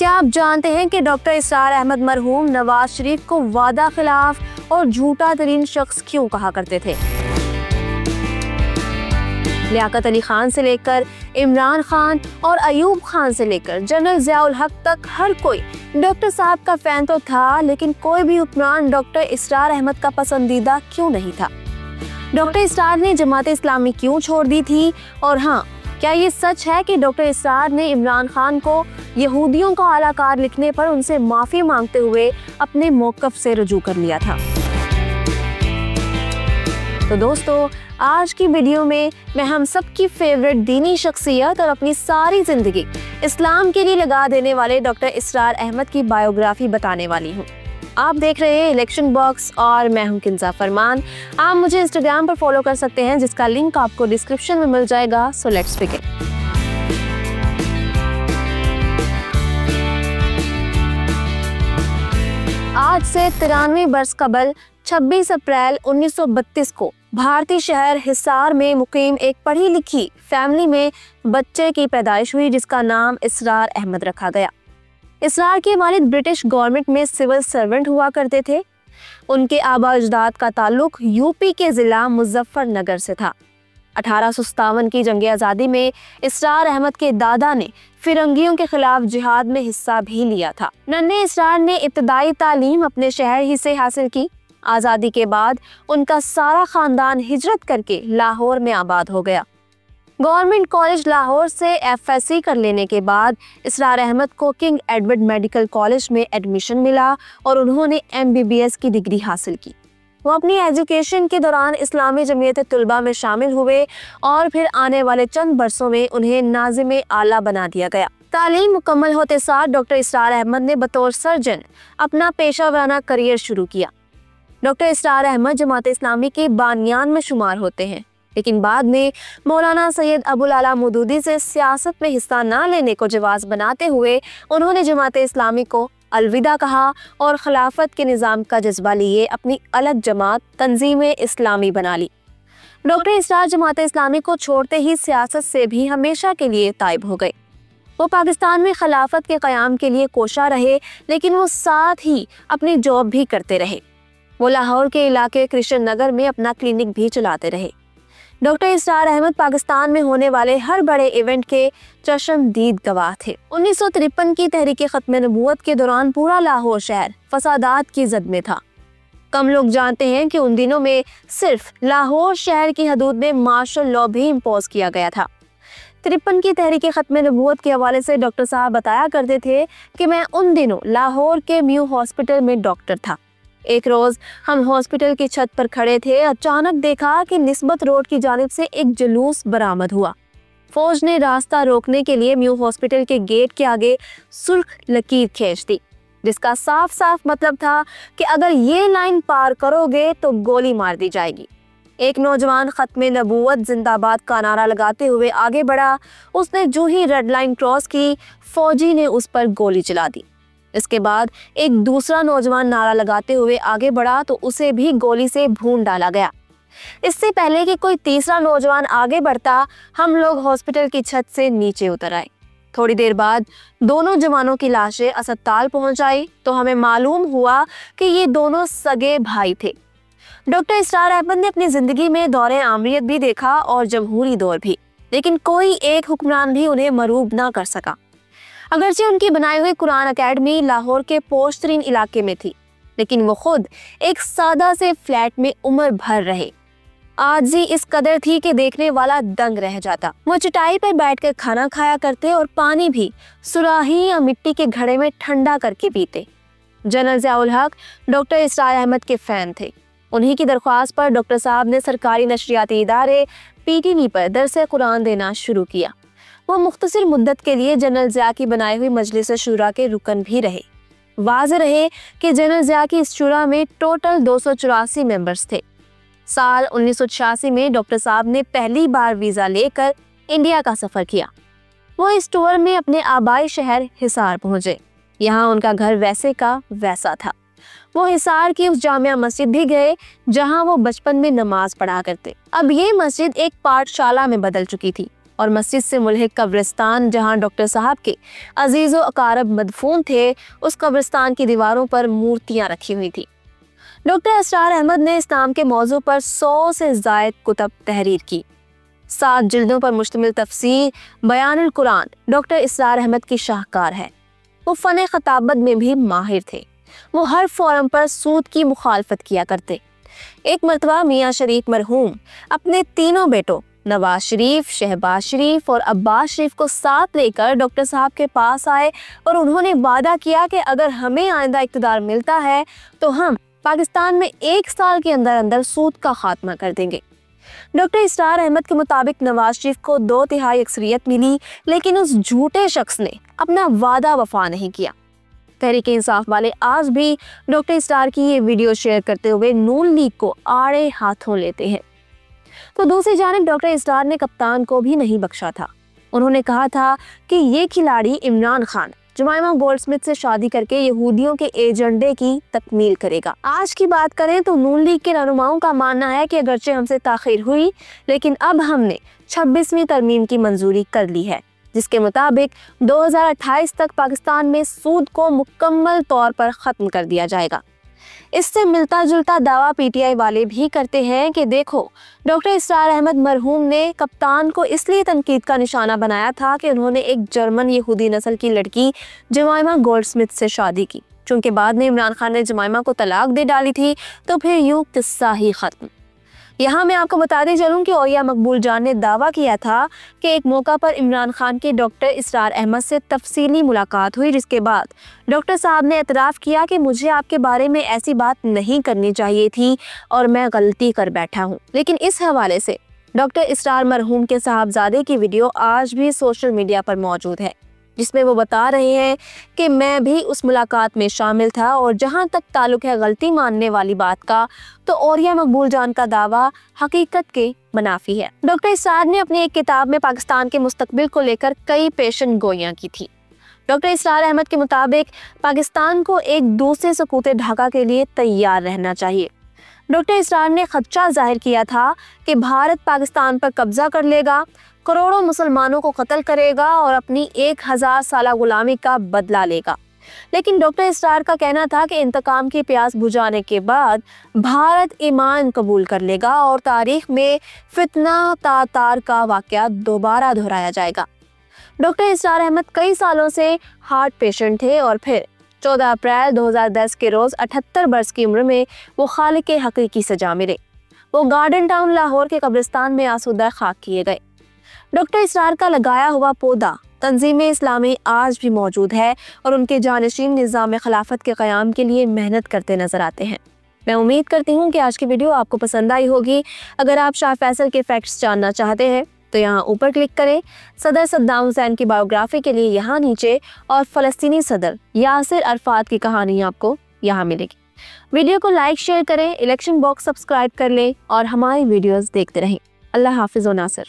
क्या आप जानते हैं कि डॉक्टर इसरार अहमद मरहूम नवाज शरीफ को वादा खिलाफ और झूठा तरीन शख्स क्यों कहा करते थे? लियाकत अली खान से लेकर इमरान खान और अयूब खान से लेकर जनरल ज़ियाउल हक तक हर कोई डॉक्टर साहब का फैन तो था, लेकिन कोई भी हुक्मरान डॉक्टर इसरार अहमद का पसंदीदा क्यों नहीं था? डॉक्टर इसरार ने जमात इस्लामी क्यों छोड़ दी थी? और हाँ, क्या ये सच है कि डॉक्टर इसरार ने इमरान खान को यहूदियों का आलाकार लिखने पर उनसे माफी मांगते हुए अपने मौक़िफ़ से रुजू कर लिया था? तो दोस्तों, आज की वीडियो में मैं हम सब की फेवरेट दीनी शख्सियत और अपनी सारी जिंदगी इस्लाम के लिए लगा देने वाले डॉक्टर इसरार अहमद की बायोग्राफी बताने वाली हूँ। आप देख रहे हैं इलेक्शन बॉक्स और मैं हूं किंजा फरमान। आप मुझे इंस्टाग्राम पर फॉलो कर सकते हैं, जिसका लिंक आपको डिस्क्रिप्शन में मिल जाएगा। So let's begin. आज से 93 बरस कबल 26 अप्रैल 1932 को भारतीय शहर हिसार में मुकीम एक पढ़ी लिखी फैमिली में बच्चे की पैदाइश हुई, जिसका नाम इसरार अहमद रखा गया। इसरार के वालिद ब्रिटिश गवर्नमेंट में सिविल सर्वेंट हुआ करते थे। उनके आबा अजदाद का ताल्लुक यूपी के जिला मुजफ्फरनगर से था। 1857 की जंग आज़ादी में इसरार अहमद के दादा ने फिरंगियों के खिलाफ जिहाद में हिस्सा भी लिया था। नन्हे इसरार ने इब्तदाई तालीम अपने शहर ही से हासिल की। आज़ादी के बाद उनका सारा खानदान हिजरत करके लाहौर में आबाद हो गया। गवर्नमेंट कॉलेज लाहौर से एफएससी कर लेने के बाद इसरार अहमद को किंग एडवर्ड मेडिकल कॉलेज में एडमिशन मिला और उन्होंने एमबीबीएस की डिग्री हासिल की। वो अपनी एजुकेशन के दौरान इस्लामी जमीयत तुलबा में शामिल हुए और फिर आने वाले चंद बरसों में उन्हें नाज़िम आला बना दिया गया। तालीम मुकम्मल होते साथ डॉक्टर इसरार अहमद ने बतौर सर्जन अपना पेशा वाराना करियर शुरू किया। डॉक्टर इसरार अहमद जमात इस्लामी के बानियान में शुमार होते हैं, लेकिन बाद में मौलाना सैयद अबुल आला मौदूदी से सियासत में हिस्सा न लेने को जवाज़ बनाते हुए उन्होंने जमात इस्लामी को अलविदा कहा और खिलाफत के निज़ाम का जज्बा लिए अपनी अलग जमात तंजीम इस्लामी बना ली। डॉक्टर इसरार जमात इस्लामी को छोड़ते ही सियासत से भी हमेशा के लिए ताइब हो गए। वो पाकिस्तान में खिलाफत के क़याम के लिए कोशा रहे, लेकिन वो साथ ही अपनी जॉब भी करते रहे। वो लाहौर के इलाके कृष्ण नगर में अपना क्लिनिक भी चलाते रहे। डॉक्टर इसरार अहमद पाकिस्तान में होने वाले हर बड़े इवेंट के चश्मदीद गवाह थे। 1953 की तहरीक ख़त्म नबूवत के दौरान पूरा लाहौर शहर फसादात की जद में था। कम लोग जानते हैं कि उन दिनों में सिर्फ लाहौर शहर की हदूद में मार्शल लॉ भी इम्पोज किया गया था। 53 की तहरीक ख़त्म नबूवत के हवाले से डॉक्टर साहब बताया करते थे कि मैं उन दिनों लाहौर के म्यू हॉस्पिटल में डॉक्टर था। एक रोज हम हॉस्पिटल की छत पर खड़े थे, अचानक देखा कि निस्बत रोड की जानिब से एक जुलूस बरामद हुआ। फौज ने रास्ता रोकने के लिए म्यू हॉस्पिटल के गेट के आगे सुर्ख लकीर खींच दी, जिसका साफ साफ मतलब था कि अगर ये लाइन पार करोगे तो गोली मार दी जाएगी। एक नौजवान खत्मे नबूवत जिंदाबाद का नारा लगाते हुए आगे बढ़ा। उसने जो ही रेड लाइन क्रॉस की, फौजी ने उस पर गोली चला दी। इसके बाद एक दूसरा नौजवान नारा लगाते हुए आगे बढ़ा तो उसे भी गोली से भून डाला गया। इससे पहले कि कोई तीसरा नौजवान आगे बढ़ता, हम लोग हॉस्पिटल की छत से नीचे उतर आए। थोड़ी देर बाद दोनों जवानों की लाशें अस्पताल पहुंच आई तो हमें मालूम हुआ कि ये दोनों सगे भाई थे। डॉक्टर इसरार अहमद ने अपनी जिंदगी में दौरे आमरीत भी देखा और जमहूरी दौर भी, लेकिन कोई एक हुक्मरान भी उन्हें मरूब ना कर सका। अगरचे उनकी बनाई हुई कुरान अकेडमी लाहौर के पोश तरीन इलाके में थी, लेकिन वो खुद एक सादा से फ्लैट में उम्र भर रहे। आजी इस कदर थी कि देखने वाला दंग रह जाता। वो चटाई पर बैठकर खाना खाया करते और पानी भी सुराही या मिट्टी के घड़े में ठंडा करके पीते। जनरल ज़ियाउल हक डॉक्टर इसरार अहमद के फैन थे। उन्हीं की दरख्वास्त पर डॉक्टर साहब ने सरकारी नशरियाती इदारे पीटीवी पर दरस कुरान देना शुरू किया। वो मुख्तसर मुद्दत के लिए जनरल ज़िया की बनाई हुई मजलिस शुरा के रुकन भी रहे। वाज़ेह रहे कि जनरल ज़िया की इस शुरा में टोटल 284 मेंबर्स थे। साल 1986 में डॉक्टर साहब ने पहली बार वीज़ा लेकर इंडिया का सफ़र किया। वो इस टूर में अपने आबाई शहर हिसार पहुँचे। यहाँ उनका घर वैसे का वैसा था। वो हिसार की उस जामिया मस्जिद भी गए जहाँ वो बचपन में नमाज पढ़ा करते। अब ये मस्जिद एक पाठशाला में बदल चुकी थी। और मस्जिद से मुल्हिक कब्रिस्तान जहां डॉक्टर साहब के अजीज़ो अकारब मदफून थे, उस कब्रिस्तान की दीवारों पर मूर्तियां रखी हुई थी। डॉक्टर इसरार अहमद ने इस्लाम के मौजू पर 100 से ज़ायद कुतब तहरीर की। 7 जिल्दों पर मुश्तमिल तफसीर बयानुल कुरान डॉक्टर इसरार अहमद की शाहकार है। वो फ़न खताबत में भी माहिर थे। वो हर फोरम पर सूद की मुखालफत किया करते। एक मरतबा मियाँ शरीफ मरहूम अपने तीनों बेटों नवाज शरीफ, शहबाज शरीफ और अब्बास शरीफ को साथ लेकर डॉक्टर साहब के पास आए और उन्होंने वादा किया कि अगर हमें आइंदा इक़्तिदार मिलता है तो हम पाकिस्तान में 1 साल के अंदर अंदर सूद का खात्मा कर देंगे। डॉक्टर इसरार अहमद के मुताबिक नवाज शरीफ को 2/3 अक्सरियत मिली, लेकिन उस झूठे शख्स ने अपना वादा वफा नहीं किया। तहरीक इंसाफ वाले आज भी डॉक्टर इसरार की ये वीडियो शेयर करते हुए नून लीग को आड़े हाथों लेते हैं। तो दूसरी जानिब डॉक्टर इसरार ने कप्तान को भी नहीं बख्शा था। उन्होंने कहा था कि ये खिलाड़ी इमरान खान जुमाइमा गोल्डस्मिथ से शादी करके यहूदियों के एजेंडे की तकमील करेगा। आज की बात करें तो नून लीग के रहनुमाओं का मानना है कि अगरचे हमसे ताखीर हुई, लेकिन अब हमने 26वीं तरमीम की मंजूरी कर ली है, जिसके मुताबिक 2028 तक पाकिस्तान में सूद को मुकम्मल तौर पर ख़त्म कर दिया जाएगा। इससे मिलता जुलता दावा पीटीआई वाले भी करते हैं कि देखो, डॉक्टर इसरार अहमद मरहूम ने कप्तान को इसलिए तनकीद का निशाना बनाया था कि उन्होंने एक जर्मन यहूदी नस्ल की लड़की जुमाइमा गोल्डस्मिथ से शादी की। चूँकि बाद में इमरान खान ने जुमाइमा को तलाक दे डाली थी, तो फिर यूँ किस्सा ही ख़त्म। यहाँ मैं आपको बताते चलूँ कि औलिया मकबूल जान ने दावा किया था कि एक मौका पर इमरान खान की डॉक्टर इसरार अहमद से तफसीली मुलाकात हुई, जिसके बाद डॉक्टर साहब ने एतराफ़ किया कि मुझे आपके बारे में ऐसी बात नहीं करनी चाहिए थी और मैं गलती कर बैठा हूँ। लेकिन इस हवाले से डॉक्टर इसरार मरहूम के साहबजादे की वीडियो आज भी सोशल मीडिया पर मौजूद है, जिसमें वो बता रहे हैं कि मैं भी उस मुलाकात में शामिल था और जहां तक ताल्लुक है गलती मानने वाली बात का, तो औलिया मकबूल जान का दावा हकीकत के मुनाफी है। डॉक्टर इसरार ने अपनी एक किताब में पाकिस्तान के मुस्तकबिल को लेकर कई पेशन गोइयां की थी। डॉक्टर इसरार अहमद के मुताबिक पाकिस्तान को एक दूसरे सकूत ढाका के लिए तैयार रहना चाहिए। डॉक्टर इसरार ने खदशा जाहिर किया था कि भारत पाकिस्तान पर कब्जा कर लेगा, करोड़ों मुसलमानों को कत्ल करेगा और अपनी 1000 साला गुलामी का बदला लेगा। लेकिन डॉक्टर इसरार का कहना था कि इंतकाम की प्यास बुझाने के बाद भारत ईमान कबूल कर लेगा और तारीख में फितना तातार का वाकया दोबारा दोहराया जाएगा। डॉक्टर इसरार अहमद कई सालों से हार्ट पेशेंट थे और फिर 14 अप्रैल 2010 के रोज़ 78 बरस की उम्र में वो खालिक हकीकी सजा मिले। वो गार्डन टाउन लाहौर के कब्रिस्तान में आसूदा खाक किए गए। डॉक्टर इसरार का लगाया हुआ पौधा तंजीम इस्लामी आज भी मौजूद है और उनके जानशीन निज़ाम खिलाफत के क़याम के लिए मेहनत करते नजर आते हैं। मैं उम्मीद करती हूँ कि आज की वीडियो आपको पसंद आई होगी। अगर आप शाह फैसल के फैक्ट्स जानना चाहते हैं तो यहाँ ऊपर क्लिक करें, सदर सद्दाम हुसैन की बायोग्राफी के लिए यहाँ नीचे, और फ़लस्तीनी सदर यासिर अरफात की कहानी आपको यहाँ मिलेगी। वीडियो को लाइक शेयर करें, इलेक्शन बॉक्स सब्सक्राइब कर लें और हमारी वीडियोस देखते रहें। अल्लाह हाफिज़ व नासिर।